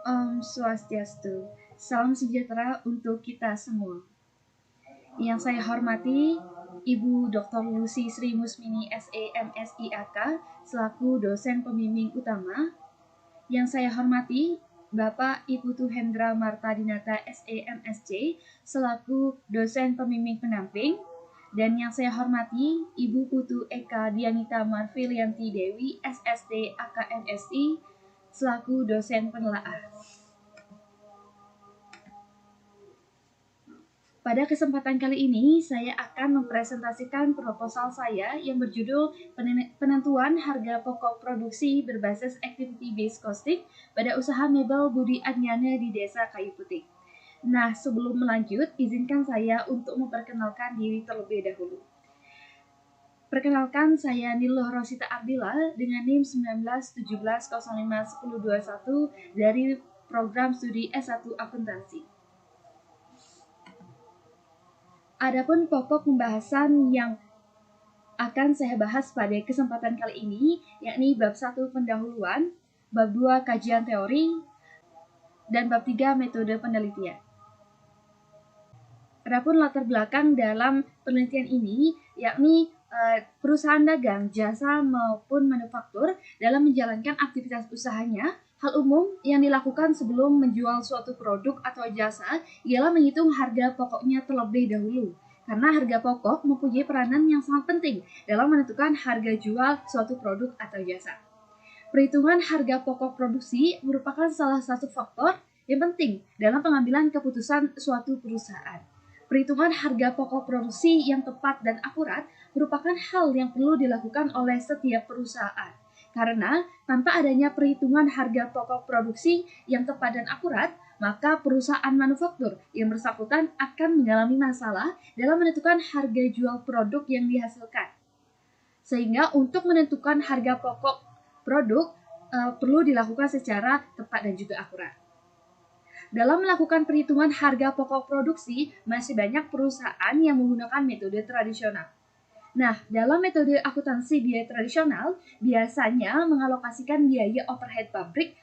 Om Swastiastu, salam sejahtera untuk kita semua. Yang saya hormati, Ibu Dr. Lucy Sri Musmini SE MSIAK selaku dosen pembimbing utama. Yang saya hormati, Bapak Ibu Tuhendra Marta Dinata SE MSc selaku dosen pembimbing pendamping. Dan yang saya hormati, Ibu Putu Eka Dianita Marfilianti Dewi SSD AKMSI selaku dosen penelaah. Pada kesempatan kali ini, saya akan mempresentasikan proposal saya yang berjudul Penentuan Harga Pokok Produksi Berbasis Activity Based Costing pada usaha mebel Budi Adnyana di Desa Kayu Putih. Nah, sebelum melanjut, izinkan saya untuk memperkenalkan diri terlebih dahulu. Perkenalkan, saya Niluh Rosita Ardila dengan NIM 1917051021 dari program studi S1 Akuntansi. Adapun pokok pembahasan yang akan saya bahas pada kesempatan kali ini, yakni bab 1 pendahuluan, bab 2 kajian teori, dan bab 3 metode penelitian. Adapun latar belakang dalam penelitian ini, yakni perusahaan dagang, jasa maupun manufaktur dalam menjalankan aktivitas usahanya, hal umum yang dilakukan sebelum menjual suatu produk atau jasa ialah menghitung harga pokoknya terlebih dahulu. Karena harga pokok mempunyai peranan yang sangat penting dalam menentukan harga jual suatu produk atau jasa. Perhitungan harga pokok produksi merupakan salah satu faktor yang penting dalam pengambilan keputusan suatu perusahaan. Perhitungan harga pokok produksi yang tepat dan akurat merupakan hal yang perlu dilakukan oleh setiap perusahaan. Karena tanpa adanya perhitungan harga pokok produksi yang tepat dan akurat, maka perusahaan manufaktur yang bersangkutan akan mengalami masalah dalam menentukan harga jual produk yang dihasilkan. Sehingga untuk menentukan harga pokok produk perlu dilakukan secara tepat dan juga akurat. Dalam melakukan perhitungan harga pokok produksi, masih banyak perusahaan yang menggunakan metode tradisional. Nah, dalam metode akuntansi biaya tradisional, biasanya mengalokasikan biaya overhead pabrik,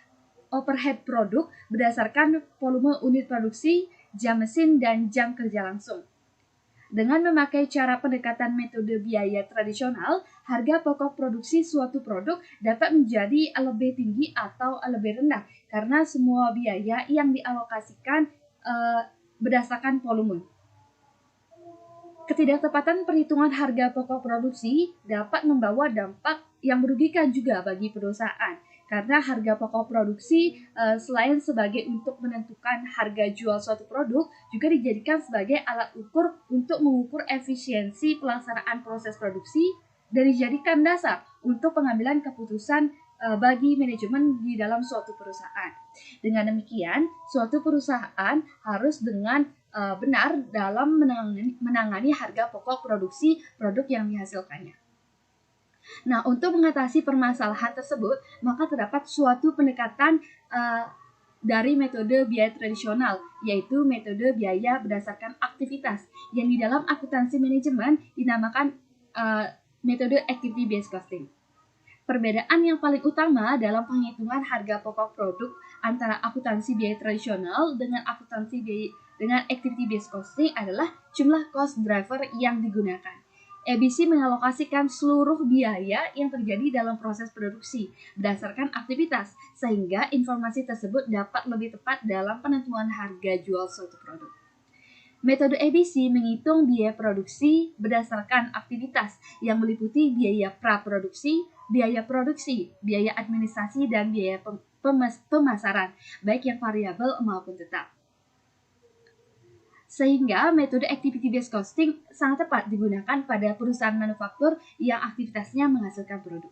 overhead produk berdasarkan volume unit produksi, jam mesin, dan jam kerja langsung. Dengan memakai cara pendekatan metode biaya tradisional, harga pokok produksi suatu produk dapat menjadi lebih tinggi atau lebih rendah karena semua biaya yang dialokasikan berdasarkan volume. Ketidaktepatan perhitungan harga pokok produksi dapat membawa dampak yang merugikan juga bagi perusahaan. Karena harga pokok produksi selain sebagai untuk menentukan harga jual suatu produk, juga dijadikan sebagai alat ukur untuk mengukur efisiensi pelaksanaan proses produksi dan dijadikan dasar untuk pengambilan keputusan bagi manajemen di dalam suatu perusahaan. Dengan demikian, suatu perusahaan harus dengan benar dalam menangani harga pokok produksi produk yang dihasilkannya. Nah, untuk mengatasi permasalahan tersebut, maka terdapat suatu pendekatan dari metode biaya tradisional, yaitu metode biaya berdasarkan aktivitas, yang di dalam akuntansi manajemen dinamakan metode activity based costing. Perbedaan yang paling utama dalam penghitungan harga pokok produk antara akuntansi biaya tradisional dengan akuntansi biaya dengan activity based costing adalah jumlah cost driver yang digunakan. ABC mengalokasikan seluruh biaya yang terjadi dalam proses produksi berdasarkan aktivitas, sehingga informasi tersebut dapat lebih tepat dalam penentuan harga jual suatu produk. Metode ABC menghitung biaya produksi berdasarkan aktivitas yang meliputi biaya praproduksi, biaya produksi, biaya administrasi, dan biaya pemasaran, baik yang variabel maupun tetap. Sehingga metode activity based costing sangat tepat digunakan pada perusahaan manufaktur yang aktivitasnya menghasilkan produk.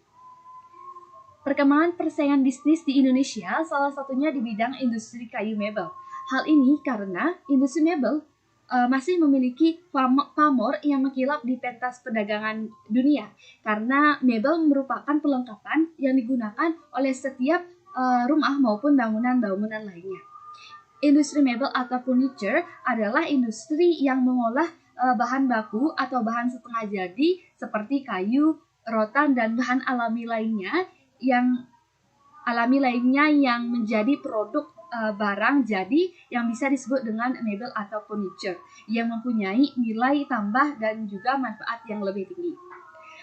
Perkembangan persaingan bisnis di Indonesia salah satunya di bidang industri kayu mebel. Hal ini karena industri mebel masih memiliki pamor yang mengkilap di pentas perdagangan dunia karena mebel merupakan perlengkapan yang digunakan oleh setiap rumah maupun bangunan-bangunan lainnya. Industri mebel atau furniture adalah industri yang mengolah bahan baku atau bahan setengah jadi seperti kayu, rotan, dan bahan alami lainnya yang alami lainnya yang menjadi produk barang jadi yang bisa disebut dengan mebel atau furniture yang mempunyai nilai tambah dan juga manfaat yang lebih tinggi.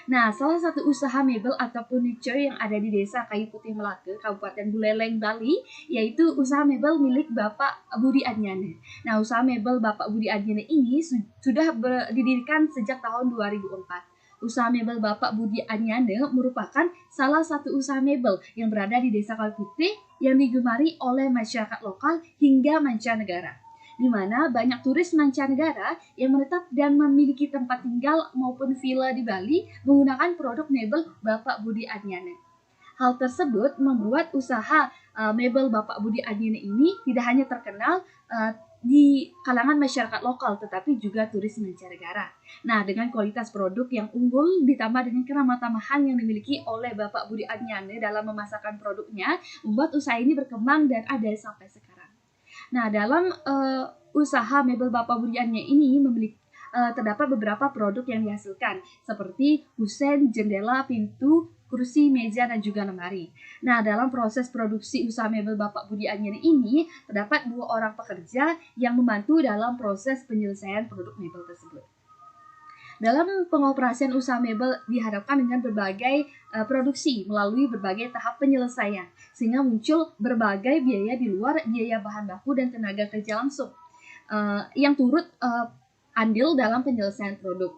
Nah, salah satu usaha mebel atau furniture yang ada di Desa Kayu Putih Melaka, Kabupaten Buleleng, Bali, yaitu usaha mebel milik Bapak Budi Anyane. Nah, usaha mebel Bapak Budi Anyane ini sudah didirikan sejak tahun 2004. Usaha mebel Bapak Budi Anyane merupakan salah satu usaha mebel yang berada di Desa Kayu Putih yang digemari oleh masyarakat lokal hingga mancanegara, di mana banyak turis mancanegara yang menetap dan memiliki tempat tinggal maupun villa di Bali menggunakan produk mebel Bapak Budi Anyane. Hal tersebut membuat usaha mebel Bapak Budi Anyane ini tidak hanya terkenal di kalangan masyarakat lokal tetapi juga turis mancanegara. Nah, dengan kualitas produk yang unggul ditambah dengan keramah tamahan yang dimiliki oleh Bapak Budi Anyane dalam memasarkan produknya, membuat usaha ini berkembang dan ada sampai sekarang. Nah, dalam usaha mebel Bapak Budi Anyane ini terdapat beberapa produk yang dihasilkan seperti kusen, jendela, pintu, kursi, meja, dan juga lemari. Nah, dalam proses produksi usaha mebel Bapak Budi Anyane ini terdapat 2 orang pekerja yang membantu dalam proses penyelesaian produk mebel tersebut. Dalam pengoperasian usaha mebel dihadapkan dengan berbagai produksi melalui berbagai tahap penyelesaian, sehingga muncul berbagai biaya di luar biaya bahan baku dan tenaga kerja langsung yang turut andil dalam penyelesaian produk.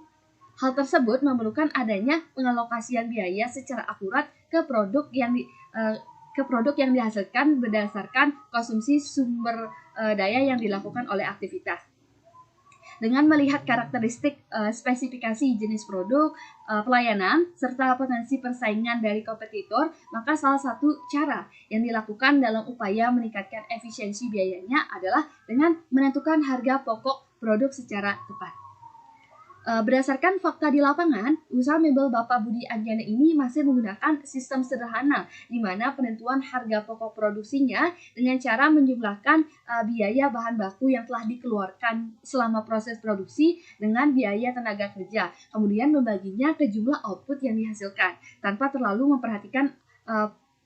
Hal tersebut memerlukan adanya pengalokasian biaya secara akurat ke produk yang dihasilkan berdasarkan konsumsi sumber daya yang dilakukan oleh aktivitas. Dengan melihat karakteristik spesifikasi jenis produk, pelayanan, serta potensi persaingan dari kompetitor, maka salah satu cara yang dilakukan dalam upaya meningkatkan efisiensi biayanya adalah dengan menentukan harga pokok produk secara tepat. Berdasarkan fakta di lapangan, usaha mebel Bapak Budi Anyane ini masih menggunakan sistem sederhana, di mana penentuan harga pokok produksinya dengan cara menjumlahkan biaya bahan baku yang telah dikeluarkan selama proses produksi dengan biaya tenaga kerja, kemudian membaginya ke jumlah output yang dihasilkan, tanpa terlalu memperhatikan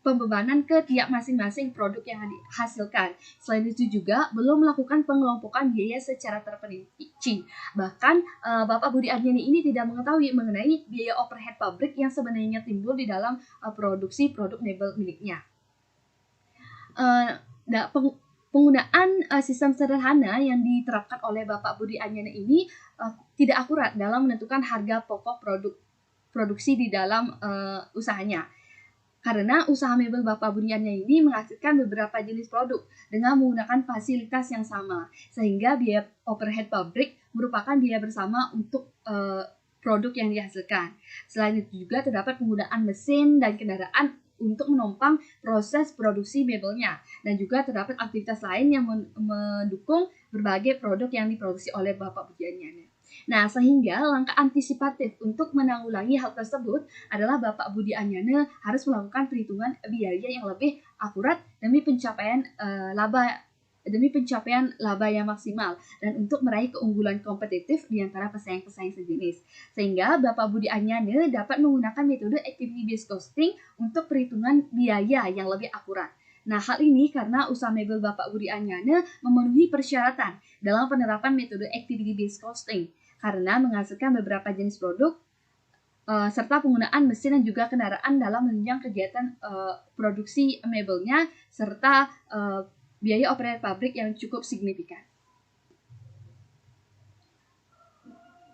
pembebanan ke tiap masing-masing produk yang dihasilkan. Selain itu juga belum melakukan pengelompokan biaya secara terperinci. Bahkan Bapak Budi Anyane ini tidak mengetahui mengenai biaya overhead pabrik yang sebenarnya timbul di dalam produksi produk mebel miliknya. Penggunaan sistem sederhana yang diterapkan oleh Bapak Budi Anyane ini tidak akurat dalam menentukan harga pokok produksi di dalam usahanya. Karena usaha mebel Bapak Budi Anyane ini menghasilkan beberapa jenis produk dengan menggunakan fasilitas yang sama, sehingga biaya overhead pabrik merupakan biaya bersama untuk produk yang dihasilkan. Selain itu juga terdapat penggunaan mesin dan kendaraan untuk menopang proses produksi mebelnya, dan juga terdapat aktivitas lain yang mendukung berbagai produk yang diproduksi oleh Bapak Budi Anyane. Nah, sehingga langkah antisipatif untuk menanggulangi hal tersebut adalah Bapak Budi Anyane harus melakukan perhitungan biaya yang lebih akurat demi pencapaian laba yang maksimal dan untuk meraih keunggulan kompetitif di antara pesaing-pesaing sejenis. Sehingga Bapak Budi Anyane dapat menggunakan metode activity based costing untuk perhitungan biaya yang lebih akurat. Nah, hal ini karena usaha mebel Bapak Budi Anyane memenuhi persyaratan dalam penerapan metode activity based costing karena menghasilkan beberapa jenis produk serta penggunaan mesin dan juga kendaraan dalam menunjang kegiatan produksi mebelnya serta biaya operasional pabrik yang cukup signifikan.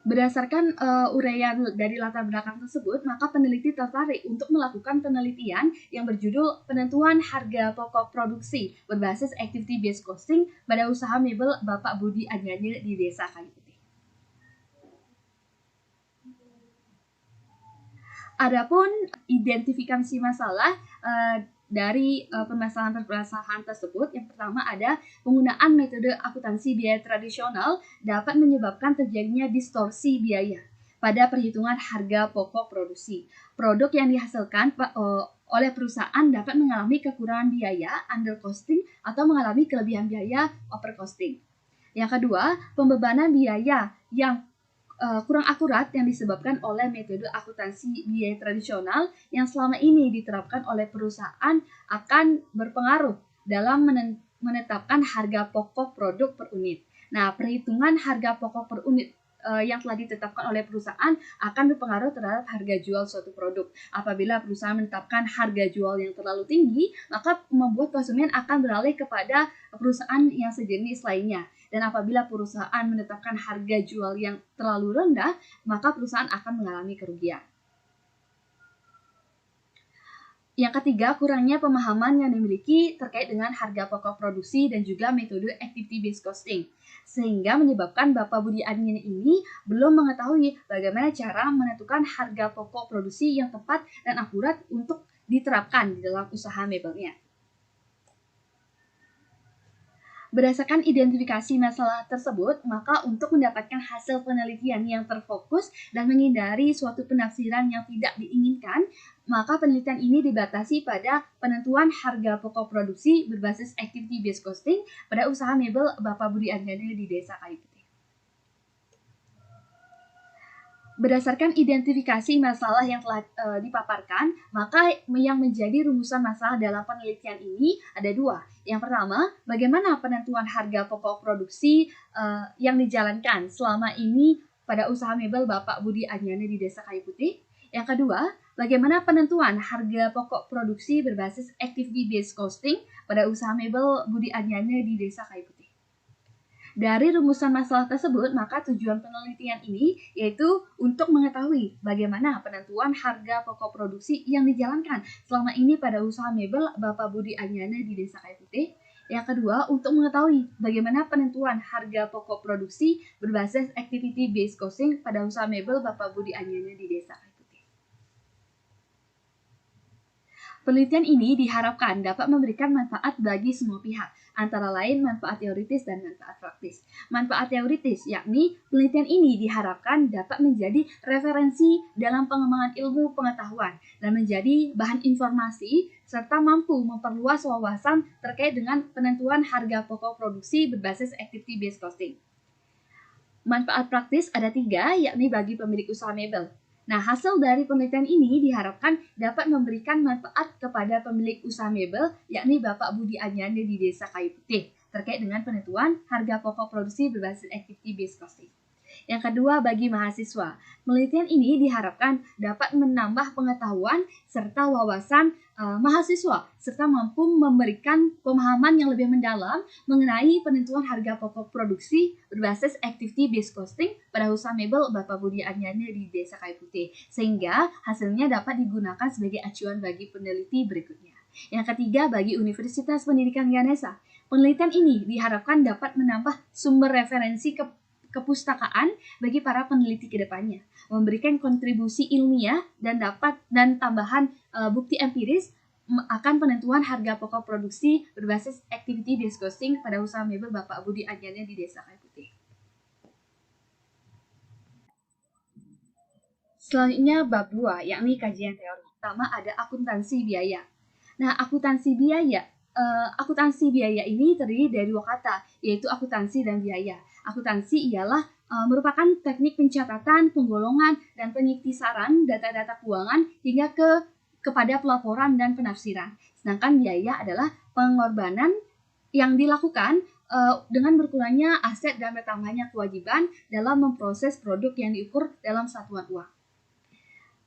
Berdasarkan uraian dari latar belakang tersebut, maka peneliti tertarik untuk melakukan penelitian yang berjudul Penentuan Harga Pokok Produksi berbasis Activity Based Costing pada usaha mebel Bapak Budi Anyane di Desa Kayu Putih. Adapun identifikasi masalah dari permasalahan tersebut, yang pertama ada penggunaan metode akuntansi biaya tradisional dapat menyebabkan terjadinya distorsi biaya pada perhitungan harga pokok produksi. Produk yang dihasilkan oleh perusahaan dapat mengalami kekurangan biaya under costing atau mengalami kelebihan biaya over costing. Yang kedua, pembebanan biaya yang kurang akurat yang disebabkan oleh metode akuntansi biaya tradisional yang selama ini diterapkan oleh perusahaan akan berpengaruh dalam menetapkan harga pokok produk per unit. Nah, perhitungan harga pokok per unit yang telah ditetapkan oleh perusahaan akan berpengaruh terhadap harga jual suatu produk. Apabila perusahaan menetapkan harga jual yang terlalu tinggi, maka membuat konsumen akan beralih kepada perusahaan yang sejenis lainnya. Dan apabila perusahaan menetapkan harga jual yang terlalu rendah, maka perusahaan akan mengalami kerugian. Yang ketiga, kurangnya pemahaman yang dimiliki terkait dengan harga pokok produksi dan juga metode activity based costing, sehingga menyebabkan Bapak Budi Admiana ini belum mengetahui bagaimana cara menentukan harga pokok produksi yang tepat dan akurat untuk diterapkan di dalam usaha mebelnya. Berdasarkan identifikasi masalah tersebut, maka untuk mendapatkan hasil penelitian yang terfokus dan menghindari suatu penafsiran yang tidak diinginkan, maka penelitian ini dibatasi pada penentuan harga pokok produksi berbasis activity based costing pada usaha mebel Bapak Budi Admiana di Desa Kayu Putih. Berdasarkan identifikasi masalah yang telah dipaparkan, maka yang menjadi rumusan masalah dalam penelitian ini ada dua. Yang pertama, bagaimana penentuan harga pokok produksi yang dijalankan selama ini pada usaha mebel Bapak Budi Admiana di Desa Kayu Putih. Yang kedua, bagaimana penentuan harga pokok produksi berbasis activity based costing pada usaha mebel Budi Admiana di Desa Kayu Putih. Dari rumusan masalah tersebut, maka tujuan penelitian ini yaitu untuk mengetahui bagaimana penentuan harga pokok produksi yang dijalankan selama ini pada usaha mebel Bapak Budi Admiana di Desa Kayu Putih. Yang kedua, untuk mengetahui bagaimana penentuan harga pokok produksi berbasis activity based costing pada usaha mebel Bapak Budi Admiana di Desa Kayu Putih. Penelitian ini diharapkan dapat memberikan manfaat bagi semua pihak, antara lain manfaat teoritis dan manfaat praktis. Manfaat teoritis yakni penelitian ini diharapkan dapat menjadi referensi dalam pengembangan ilmu pengetahuan dan menjadi bahan informasi serta mampu memperluas wawasan terkait dengan penentuan harga pokok produksi berbasis activity based costing. Manfaat praktis ada 3, yakni bagi pemilik usaha mebel. Nah, hasil dari penelitian ini diharapkan dapat memberikan manfaat kepada pemilik usaha mebel, yakni Bapak Budi Admiana di Desa Kayu Putih, terkait dengan penentuan harga pokok produksi berbasis activity based costing. Yang kedua, bagi mahasiswa, penelitian ini diharapkan dapat menambah pengetahuan serta wawasan mahasiswa, serta mampu memberikan pemahaman yang lebih mendalam mengenai penentuan harga pokok produksi berbasis activity based costing pada usaha mebel Bapak Budi Admiana di Desa Kayu Putih, sehingga hasilnya dapat digunakan sebagai acuan bagi peneliti berikutnya. Yang ketiga, bagi Universitas Pendidikan Ganesha, penelitian ini diharapkan dapat menambah sumber referensi kepustakaan bagi para peneliti ke depannya, memberikan kontribusi ilmiah dan tambahan bukti empiris akan penentuan harga pokok produksi berbasis activity based costing pada usaha mebel Bapak Budi Admiana di Desa Kayu Putih. Selanjutnya bab 2, yakni kajian teori. Pertama ada akuntansi biaya. Nah, akuntansi biaya ini terdiri dari 2 kata, yaitu akuntansi dan biaya. Akuntansi ialah merupakan teknik pencatatan, penggolongan, dan penyiktisaran data-data keuangan hingga kepada pelaporan dan penafsiran. Sedangkan biaya adalah pengorbanan yang dilakukan dengan berkurangnya aset dan bertambahnya kewajiban dalam memproses produk yang diukur dalam satuan uang.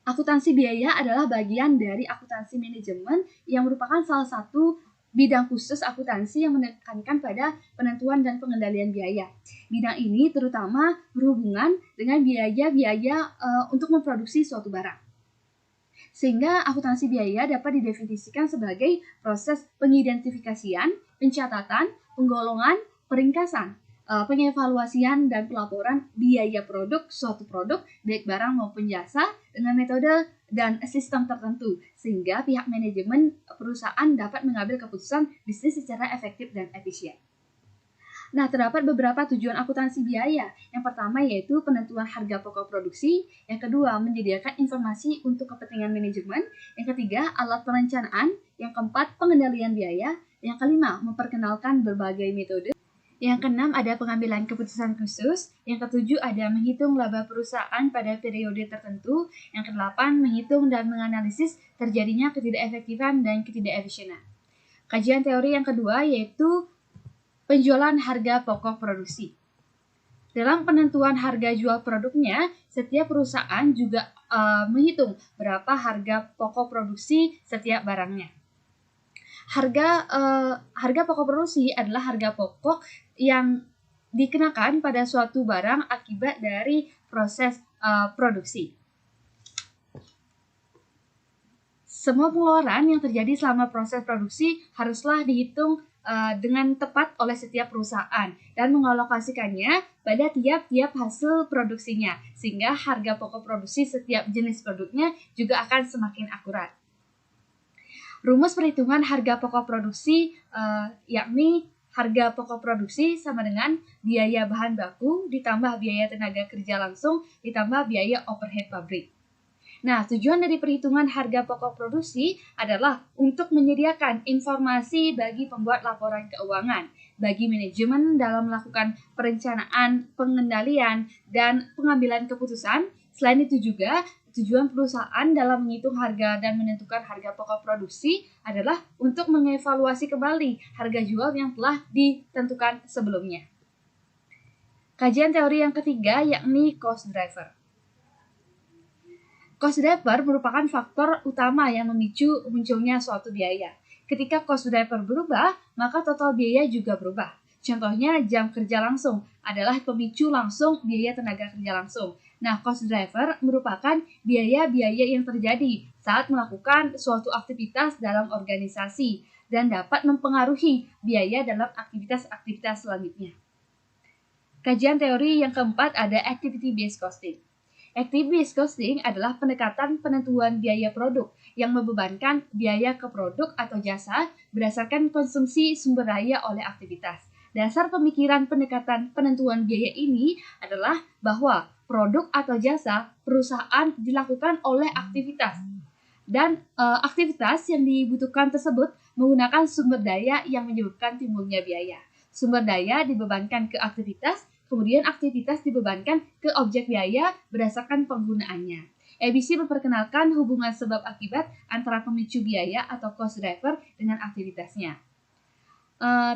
Akuntansi biaya adalah bagian dari akuntansi manajemen yang merupakan salah satu bidang khusus akuntansi yang menekankan pada penentuan dan pengendalian biaya. Bidang ini terutama berhubungan dengan biaya-biaya untuk memproduksi suatu barang. Sehingga akuntansi biaya dapat didefinisikan sebagai proses pengidentifikasian, pencatatan, penggolongan, peringkasan, pengevaluasian dan pelaporan biaya produk suatu produk baik barang maupun jasa dengan metode dan sistem tertentu sehingga pihak manajemen perusahaan dapat mengambil keputusan bisnis secara efektif dan efisien. Nah, terdapat beberapa tujuan akuntansi biaya. Yang pertama yaitu penentuan harga pokok produksi, yang kedua menyediakan informasi untuk kepentingan manajemen, yang ketiga alat perencanaan, yang keempat pengendalian biaya, yang kelima memperkenalkan berbagai metode, Yang keenam ada pengambilan keputusan khusus. Yang ketujuh ada menghitung laba perusahaan pada periode tertentu. Yang kedelapan menghitung dan menganalisis terjadinya ketidakefektifan dan ketidakefisienan. Kajian teori yang kedua yaitu penjualan harga pokok produksi. Dalam penentuan harga jual produknya, setiap perusahaan juga menghitung berapa harga pokok produksi setiap barangnya. Harga pokok produksi adalah harga pokok yang dikenakan pada suatu barang akibat dari proses produksi. Semua pengeluaran yang terjadi selama proses produksi haruslah dihitung dengan tepat oleh setiap perusahaan dan mengalokasikannya pada tiap-tiap hasil produksinya, sehingga harga pokok produksi setiap jenis produknya juga akan semakin akurat. Rumus perhitungan harga pokok produksi yakni harga pokok produksi sama dengan biaya bahan baku ditambah biaya tenaga kerja langsung ditambah biaya overhead pabrik. Nah, tujuan dari perhitungan harga pokok produksi adalah untuk menyediakan informasi bagi pembuat laporan keuangan, bagi manajemen dalam melakukan perencanaan, pengendalian, dan pengambilan keputusan. Selain itu juga, tujuan perusahaan dalam menghitung harga dan menentukan harga pokok produksi adalah untuk mengevaluasi kembali harga jual yang telah ditentukan sebelumnya. Kajian teori yang ketiga yakni cost driver. Cost driver merupakan faktor utama yang memicu munculnya suatu biaya. Ketika cost driver berubah, maka total biaya juga berubah. Contohnya, jam kerja langsung adalah pemicu langsung biaya tenaga kerja langsung. Nah, cost driver merupakan biaya-biaya yang terjadi saat melakukan suatu aktivitas dalam organisasi dan dapat mempengaruhi biaya dalam aktivitas-aktivitas selanjutnya. Kajian teori yang keempat ada activity-based costing. Activity-based costing adalah pendekatan penentuan biaya produk yang membebankan biaya ke produk atau jasa berdasarkan konsumsi sumber daya oleh aktivitas. Dasar pemikiran pendekatan penentuan biaya ini adalah bahwa produk atau jasa perusahaan dilakukan oleh aktivitas dan aktivitas yang dibutuhkan tersebut menggunakan sumber daya yang menyebabkan timbulnya biaya. Sumber daya dibebankan ke aktivitas, kemudian aktivitas dibebankan ke objek biaya berdasarkan penggunaannya. ABC memperkenalkan hubungan sebab akibat antara pemicu biaya atau cost driver dengan aktivitasnya.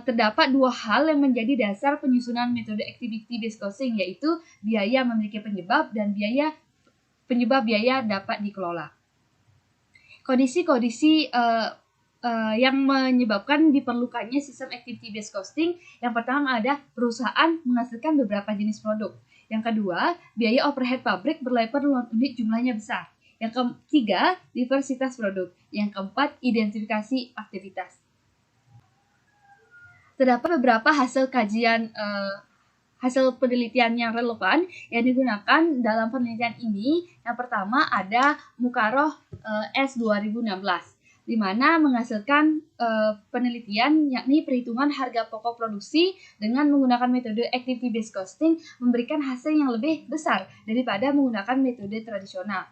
Terdapat dua hal yang menjadi dasar penyusunan metode activity-based costing, yaitu biaya memiliki penyebab dan penyebab biaya dapat dikelola. Kondisi-kondisi yang menyebabkan diperlukannya sistem activity-based costing, yang pertama ada perusahaan menghasilkan beberapa jenis produk. Yang kedua, biaya overhead pabrik berlebar unit jumlahnya besar. Yang ketiga, diversitas produk. Yang keempat, identifikasi aktivitas. Terdapat beberapa hasil kajian hasil penelitian yang relevan yang digunakan dalam penelitian ini. Yang pertama ada Mukaroh S 2016, di mana menghasilkan penelitian yakni perhitungan harga pokok produksi dengan menggunakan metode activity based costing memberikan hasil yang lebih besar daripada menggunakan metode tradisional.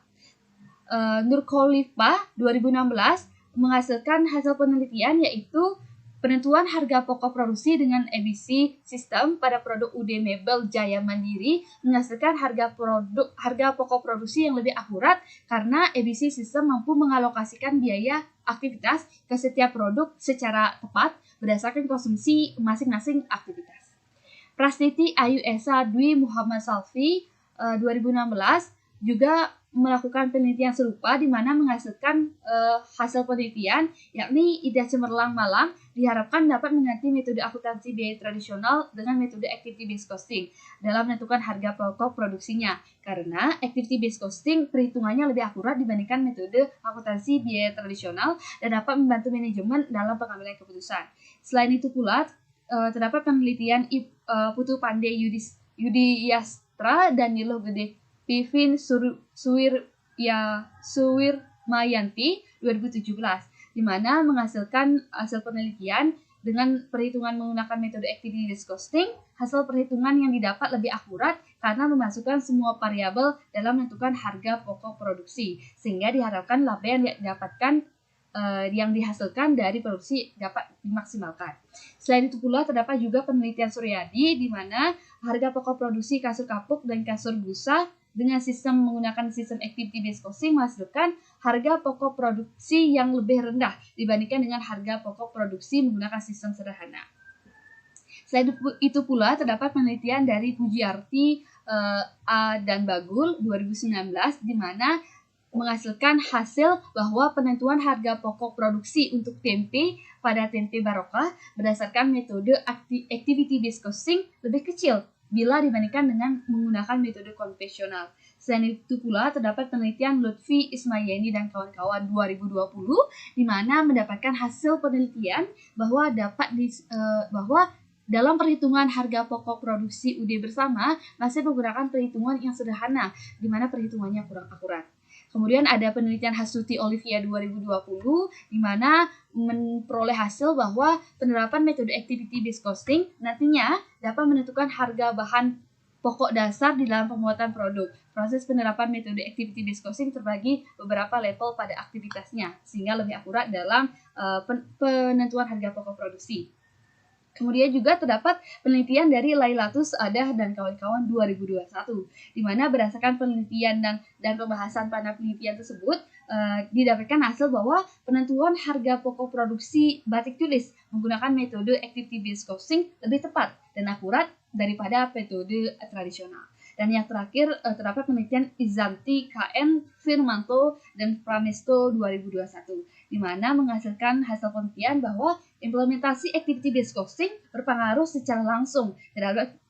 Nurkholifah 2016 menghasilkan hasil penelitian yaitu penentuan harga pokok produksi dengan ABC sistem pada produk UD Mebel Jaya Mandiri menghasilkan harga pokok produksi yang lebih akurat karena ABC sistem mampu mengalokasikan biaya aktivitas ke setiap produk secara tepat berdasarkan konsumsi masing-masing aktivitas. Prastiti Ayu Esa Dwi Muhammad Salfi 2016 juga melakukan penelitian serupa di mana menghasilkan hasil penelitian yakni Ida Cemerlang Malang diharapkan dapat mengganti metode akuntansi biaya tradisional dengan metode activity based costing dalam menentukan harga pokok produksinya karena activity based costing perhitungannya lebih akurat dibandingkan metode akuntansi biaya tradisional dan dapat membantu manajemen dalam pengambilan keputusan. Selain itu pula terdapat penelitian Putu Pandey Yudi Yastra dan Nilo Gede Pivin Suwirmayanti 2017, di mana menghasilkan hasil penelitian dengan perhitungan menggunakan metode activity based costing. Hasil perhitungan yang didapat lebih akurat karena memasukkan semua variabel dalam menentukan harga pokok produksi, sehingga diharapkan laba yang didapatkan yang dihasilkan dari produksi dapat dimaksimalkan. Selain itu pula terdapat juga penelitian Suryadi di mana harga pokok produksi kasur kapuk dan kasur busa dengan menggunakan sistem activity based costing menghasilkan harga pokok produksi yang lebih rendah dibandingkan dengan harga pokok produksi menggunakan sistem sederhana. Selain itu pula terdapat penelitian dari Pujiarti A dan Bagul 2019 di mana menghasilkan hasil bahwa penentuan harga pokok produksi untuk tempe pada tempe barokah berdasarkan metode activity based costing lebih kecil bila dibandingkan dengan menggunakan metode konvensional. Selain itu pula terdapat penelitian Lutfi Ismayeni dan kawan-kawan 2020 di mana mendapatkan hasil penelitian bahwa bahwa dalam perhitungan harga pokok produksi UD bersama masih menggunakan perhitungan yang sederhana di mana perhitungannya kurang akurat. Kemudian ada penelitian Hasuti Olivia 2020 di mana memperoleh hasil bahwa penerapan metode activity based costing nantinya dapat menentukan harga bahan pokok dasar di dalam pembuatan produk. Proses penerapan metode activity based costing terbagi beberapa level pada aktivitasnya sehingga lebih akurat dalam penentuan harga pokok produksi. Kemudian juga terdapat penelitian dari Lailatus Adah dan kawan-kawan 2021, di mana berdasarkan penelitian dan pembahasan pada penelitian tersebut, didapatkan hasil bahwa penentuan harga pokok produksi batik tulis menggunakan metode activity based costing lebih tepat dan akurat daripada metode tradisional. Dan yang terakhir terdapat penelitian Izanti, KN, Firmanto, dan Pramesto 2021, di mana menghasilkan hasil penelitian bahwa implementasi activity based costing berpengaruh secara langsung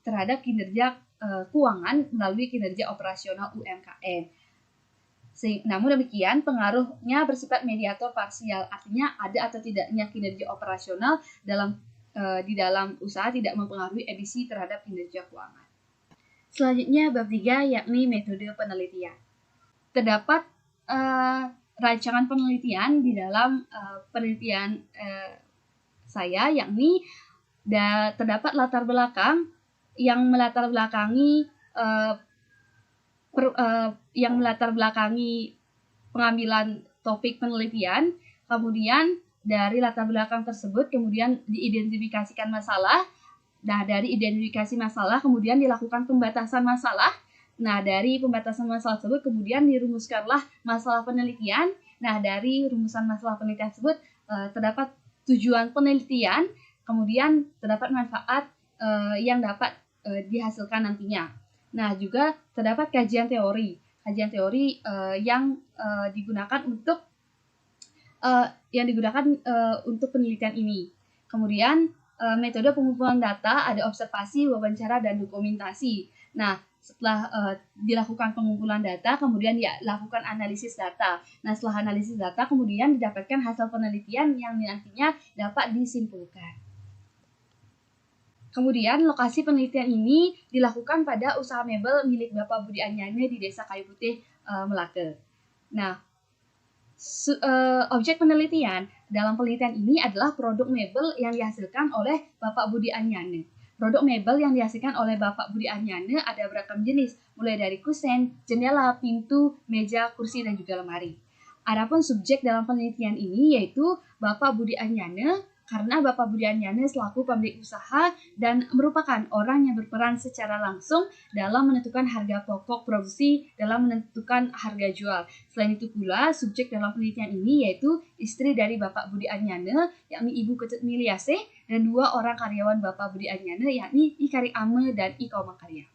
terhadap kinerja keuangan melalui kinerja operasional UMKM. Namun demikian, pengaruhnya bersifat mediator parsial, artinya ada atau tidaknya kinerja operasional di dalam usaha tidak mempengaruhi emisi terhadap kinerja keuangan. Selanjutnya bab 3 yakni metode penelitian. Terdapat rancangan penelitian di dalam penelitian saya yakni terdapat latar belakang yang melatar belakangi pengambilan topik penelitian. Kemudian dari latar belakang tersebut kemudian diidentifikasikan masalah. Nah, dari identifikasi masalah kemudian dilakukan pembatasan masalah. Nah, dari pembatasan masalah tersebut kemudian dirumuskanlah masalah penelitian. Nah, dari rumusan masalah penelitian tersebut terdapat tujuan penelitian, kemudian terdapat manfaat yang dapat dihasilkan nantinya. Nah, juga terdapat kajian teori yang digunakan untuk penelitian ini. Kemudian metode pengumpulan data ada observasi, wawancara, dan dokumentasi. Nah, setelah dilakukan pengumpulan data, kemudian dilakukan analisis data. Nah, setelah analisis data, kemudian didapatkan hasil penelitian yang nantinya dapat disimpulkan. Kemudian, lokasi penelitian ini dilakukan pada usaha mebel milik Bapak Budi Anyane di Desa Kayu Putih, Melaka. Nah, objek penelitian dalam penelitian ini adalah produk mebel yang dihasilkan oleh Bapak Budi Anyane. Produk mebel yang dihasilkan oleh Bapak Budi Anyane ada beragam jenis, mulai dari kusen, jendela, pintu, meja, kursi, dan juga lemari. Adapun subjek dalam penelitian ini yaitu Bapak Budi Anyane, karena Bapak Budi Anyane selaku pemilik usaha dan merupakan orang yang berperan secara langsung dalam menentukan harga pokok produksi, dalam menentukan harga jual. Selain itu pula, subjek dalam penelitian ini yaitu istri dari Bapak Budi Anyane, yakni Ibu Ketut Miliasih, dan 2 orang karyawan Bapak Budi Anyane, yakni Ikari Ame dan Iko Makarya.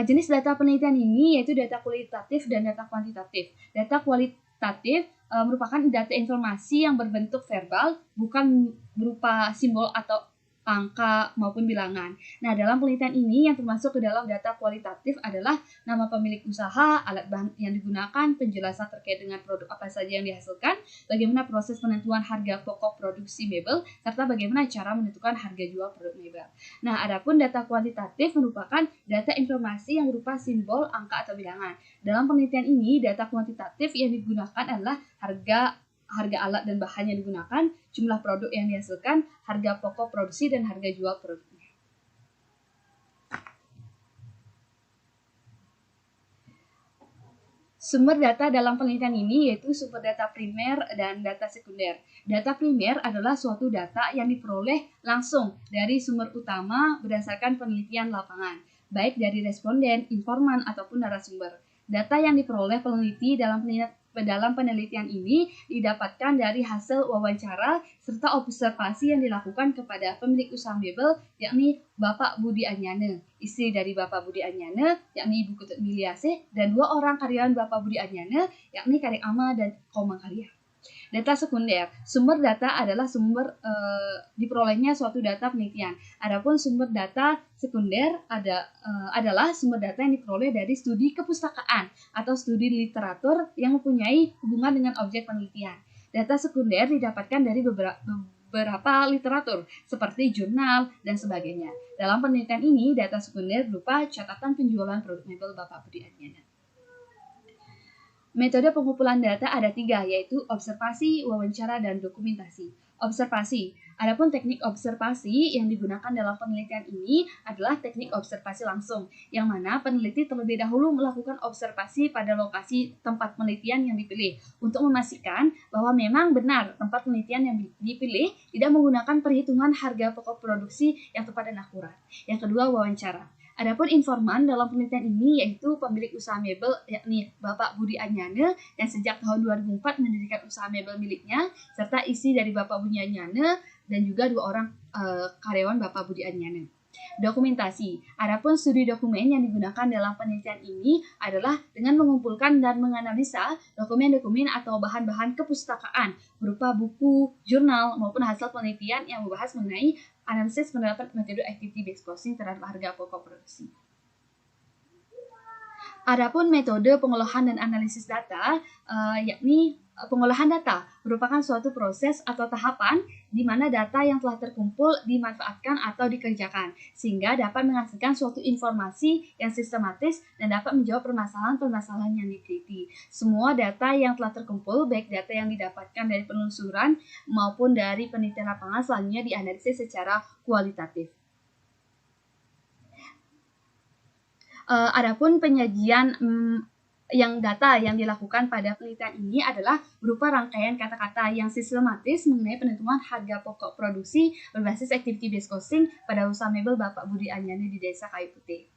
Jenis data penelitian ini yaitu data kualitatif dan data kuantitatif. Data kualitatif merupakan data informasi yang berbentuk verbal, bukan berupa simbol atau angka maupun bilangan. Nah, dalam penelitian ini yang termasuk ke dalam data kualitatif adalah nama pemilik usaha, alat bahan yang digunakan, penjelasan terkait dengan produk apa saja yang dihasilkan, bagaimana proses penentuan harga pokok produksi mebel, serta bagaimana cara menentukan harga jual produk mebel. Nah, adapun data kuantitatif merupakan data informasi yang berupa simbol, angka, atau bilangan. Dalam penelitian ini, data kuantitatif yang digunakan adalah harga alat dan bahan yang digunakan, jumlah produk yang dihasilkan, harga pokok produksi, dan harga jual produknya. Sumber data dalam penelitian ini yaitu sumber data primer dan data sekunder. Data primer adalah suatu data yang diperoleh langsung dari sumber utama berdasarkan penelitian lapangan, baik dari responden, informan, ataupun narasumber. Data yang diperoleh peneliti dalam penelitian ini didapatkan dari hasil wawancara serta observasi yang dilakukan kepada pemilik usaha mebel, yakni Bapak Budi Anyane, istri dari Bapak Budi Anyane, yakni Ibu Ketut Miliase, dan 2 orang karyawan Bapak Budi Anyane, yakni Karek Ama dan Komang Karya. Data sekunder, sumber data adalah sumber diperolehnya suatu data penelitian. Adapun sumber data sekunder adalah sumber data yang diperoleh dari studi kepustakaan atau studi literatur yang mempunyai hubungan dengan objek penelitian. Data sekunder didapatkan dari beberapa literatur seperti jurnal dan sebagainya. Dalam penelitian ini, data sekunder berupa catatan penjualan produk mebel Bapak Budi Anyane. Metode pengumpulan data ada 3, yaitu observasi, wawancara, dan dokumentasi. Observasi. Adapun teknik observasi yang digunakan dalam penelitian ini adalah teknik observasi langsung, yang mana peneliti terlebih dahulu melakukan observasi pada lokasi tempat penelitian yang dipilih untuk memastikan bahwa memang benar tempat penelitian yang dipilih tidak menggunakan perhitungan harga pokok produksi yang tepat dan akurat. Yang kedua, wawancara. Adapun informan dalam penelitian ini yaitu pemilik usaha mebel, yakni Bapak Budi Anyane yang sejak tahun 2004 mendirikan usaha mebel miliknya, serta istri dari Bapak Budi Anyane dan juga 2 orang karyawan Bapak Budi Anyane. Dokumentasi. Adapun studi dokumen yang digunakan dalam penelitian ini adalah dengan mengumpulkan dan menganalisa dokumen-dokumen atau bahan-bahan kepustakaan berupa buku, jurnal, maupun hasil penelitian yang membahas mengenai analisis penerapan metode activity based costing terhadap harga pokok produksi. Adapun metode pengolahan dan analisis data, yakni pengolahan data merupakan suatu proses atau tahapan di mana data yang telah terkumpul dimanfaatkan atau dikerjakan, sehingga dapat menghasilkan suatu informasi yang sistematis dan dapat menjawab permasalahan-permasalahan yang diteliti. Semua data yang telah terkumpul, baik data yang didapatkan dari penelusuran maupun dari penelitian lapangan, selanjutnya dianalisis secara kualitatif. Adapun penyajian yang data yang dilakukan pada penelitian ini adalah berupa rangkaian kata-kata yang sistematis mengenai penentuan harga pokok produksi berbasis activity based costing pada usaha mebel Bapak Budi Anyane di Desa Kayu Putih.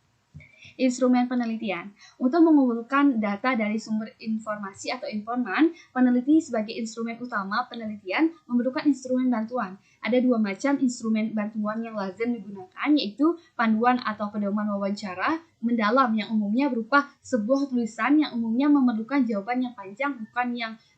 Instrumen penelitian. Untuk mengumpulkan data dari sumber informasi atau informan, peneliti sebagai instrumen utama penelitian memerlukan instrumen bantuan. Ada 2 macam instrumen bantuan yang lazim digunakan, yaitu panduan atau pedoman wawancara mendalam yang umumnya berupa sebuah tulisan yang umumnya memerlukan jawaban yang panjang,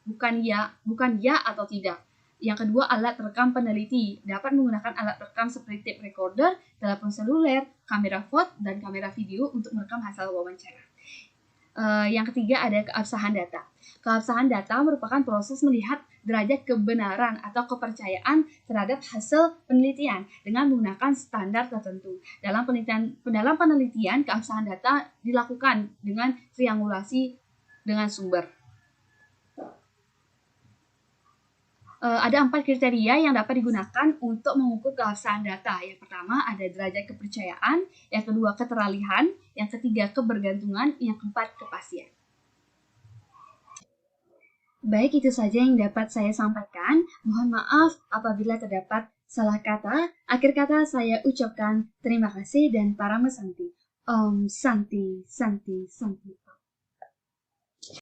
bukan ya atau tidak. Yang kedua, alat rekam peneliti. Dapat menggunakan alat rekam seperti tape recorder, telepon seluler, kamera foto, dan kamera video untuk merekam hasil wawancara. Yang ketiga ada keabsahan data. Keabsahan data merupakan proses melihat derajat kebenaran atau kepercayaan terhadap hasil penelitian dengan menggunakan standar tertentu. Dalam penelitian, keabsahan data dilakukan dengan triangulasi dengan sumber. Ada 4 kriteria yang dapat digunakan untuk mengukur keabsahan data. Yang pertama ada derajat kepercayaan, yang kedua keteralihan, yang ketiga kebergantungan, yang keempat kepastian. Baik, itu saja yang dapat saya sampaikan. Mohon maaf apabila terdapat salah kata. Akhir kata saya ucapkan terima kasih dan Parama Santi. Om Santi, Santi, Santi.